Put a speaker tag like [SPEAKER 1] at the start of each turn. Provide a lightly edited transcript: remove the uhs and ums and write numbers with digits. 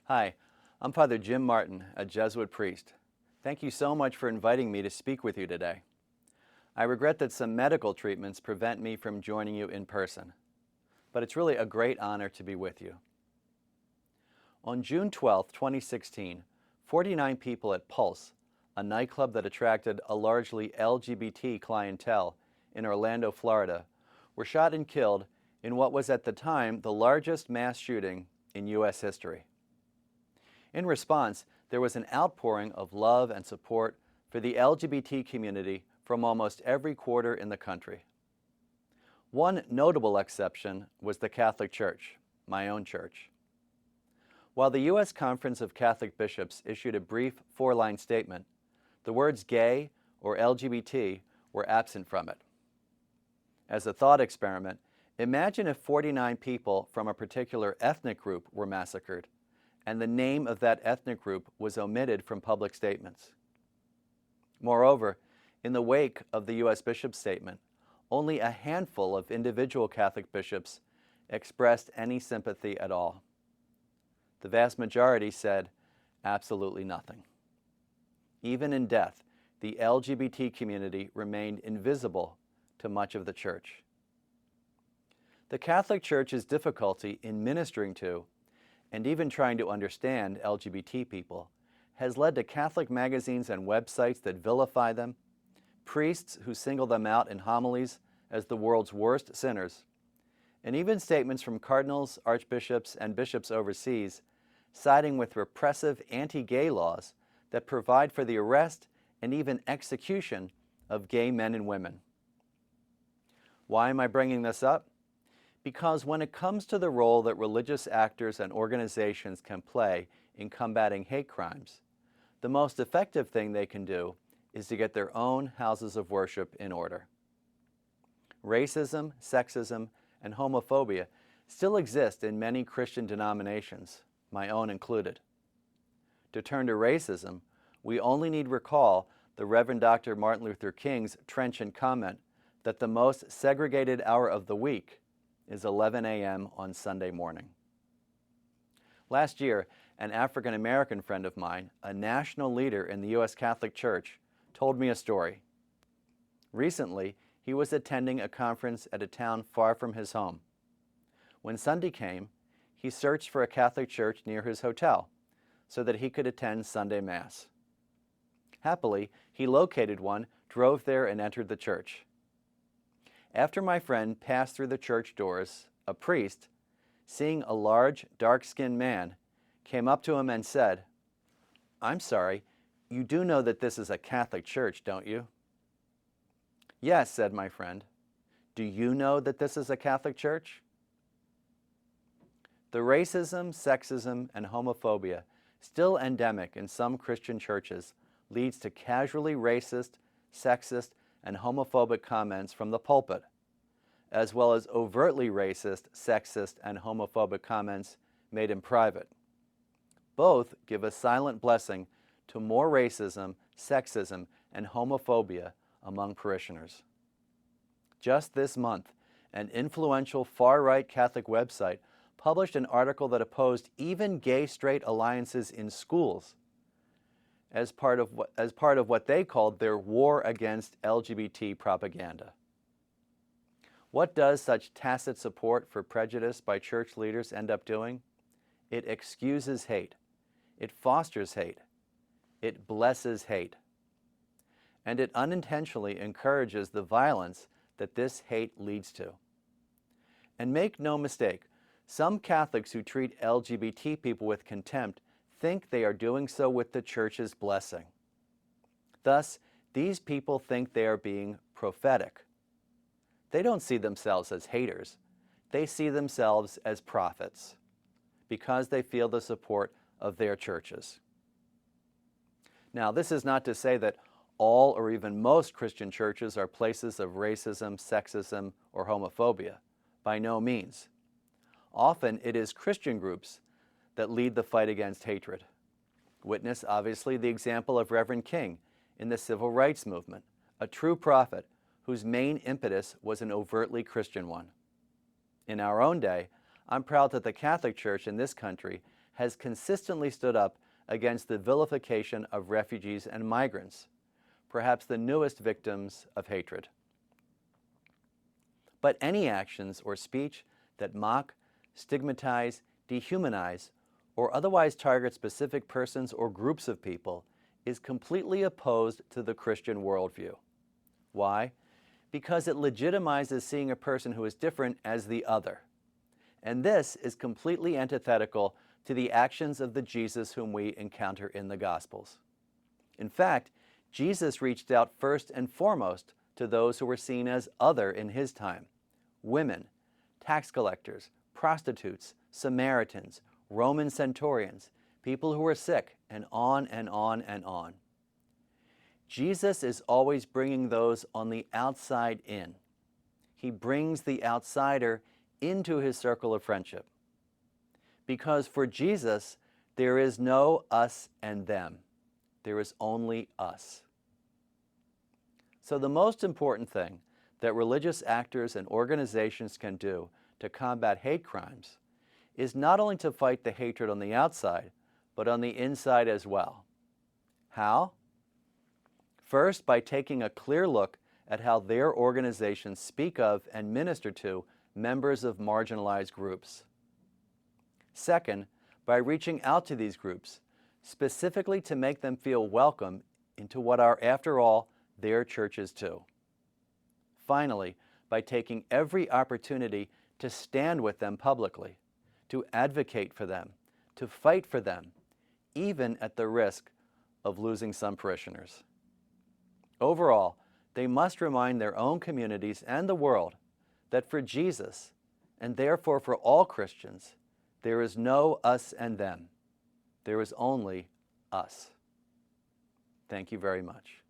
[SPEAKER 1] Hi, I'm Father Jim Martin, a Jesuit priest. Thank you so much for inviting me to speak with you today. I regret that some medical treatments prevent me from joining you in person, but it's really a great honor to be with you. On June 12, 2016, 49 people at Pulse, a nightclub that attracted a largely LGBT clientele in Orlando, Florida, were shot and killed in what was at the time the largest mass shooting in U.S. history. In response, there was an outpouring of love and support for the LGBT community from almost every quarter in the country. One notable exception was the Catholic Church, my own church. While the U.S. Conference of Catholic Bishops issued a brief 4-line statement, the words gay or LGBT were absent from it. As a thought experiment, imagine if 49 people from a particular ethnic group were massacred, and the name of that ethnic group was omitted from public statements. Moreover, in the wake of the U.S. Bishop's statement, only a handful of individual Catholic bishops expressed any sympathy at all. The vast majority said absolutely nothing. Even in death, the LGBT community remained invisible to much of the Church. The Catholic Church's difficulty in ministering to and even trying to understand LGBT people has led to Catholic magazines and websites that vilify them, priests who single them out in homilies as the world's worst sinners, and even statements from cardinals, archbishops, and bishops overseas siding with repressive anti-gay laws that provide for the arrest and even execution of gay men and women. Why am I bringing this up? Because when it comes to the role that religious actors and organizations can play in combating hate crimes, the most effective thing they can do is to get their own houses of worship in order. Racism, sexism, and homophobia still exist in many Christian denominations, my own included. To turn to racism, we only need recall the Reverend Dr. Martin Luther King's trenchant comment that the most segregated hour of the week is 11 a.m. on Sunday morning. Last year, an African American friend of mine, a national leader in the U.S. Catholic Church, told me a story. Recently, he was attending a conference at a town far from his home. When Sunday came, he searched for a Catholic church near his hotel so that he could attend Sunday Mass. Happily, he located one, drove there, and entered the church. After my friend passed through the church doors, a priest, seeing a large, dark-skinned man, came up to him and said, "I'm sorry, you do know that this is a Catholic church, don't you?" "Yes," said my friend. "Do you know that this is a Catholic church?" The racism, sexism, and homophobia still endemic in some Christian churches leads to casually racist, sexist, and homophobic comments from the pulpit, as well as overtly racist, sexist, and homophobic comments made in private. Both give a silent blessing to more racism, sexism, and homophobia among parishioners. Just this month, an influential far-right Catholic website published an article that opposed even gay-straight alliances in schools as part of what they called their war against LGBT propaganda. What does such tacit support for prejudice by church leaders end up doing? It excuses hate. It fosters hate. It blesses hate. And it unintentionally encourages the violence that this hate leads to. And make no mistake, some Catholics who treat LGBT people with contempt think they are doing so with the Church's blessing. Thus, these people think they are being prophetic. They don't see themselves as haters. They see themselves as prophets because they feel the support of their churches. Now, this is not to say that all or even most Christian churches are places of racism, sexism, or homophobia. By no means. Often it is Christian groups that lead the fight against hatred. Witness, obviously, the example of Reverend King in the civil rights movement, a true prophet whose main impetus was an overtly Christian one. In our own day, I'm proud that the Catholic Church in this country has consistently stood up against the vilification of refugees and migrants, perhaps the newest victims of hatred. But any actions or speech that mock, stigmatize, dehumanize, or otherwise target specific persons or groups of people is completely opposed to the Christian worldview. Why? Because it legitimizes seeing a person who is different as the other. And this is completely antithetical to the actions of the Jesus whom we encounter in the Gospels. In fact, Jesus reached out first and foremost to those who were seen as other in his time: women, tax collectors, prostitutes, Samaritans, Roman centurions, people who were sick, and on and on and on. Jesus is always bringing those on the outside in. He brings the outsider into his circle of friendship. Because for Jesus, there is no us and them. There is only us. So the most important thing that religious actors and organizations can do to combat hate crimes is not only to fight the hatred on the outside, but on the inside as well. How? First, by taking a clear look at how their organizations speak of and minister to members of marginalized groups. Second, by reaching out to these groups, specifically to make them feel welcome into what are, after all, their churches too. Finally, by taking every opportunity to stand with them publicly, to advocate for them, to fight for them, even at the risk of losing some parishioners. Overall, they must remind their own communities and the world that for Jesus, and therefore for all Christians, there is no us and them. There is only us. Thank you very much.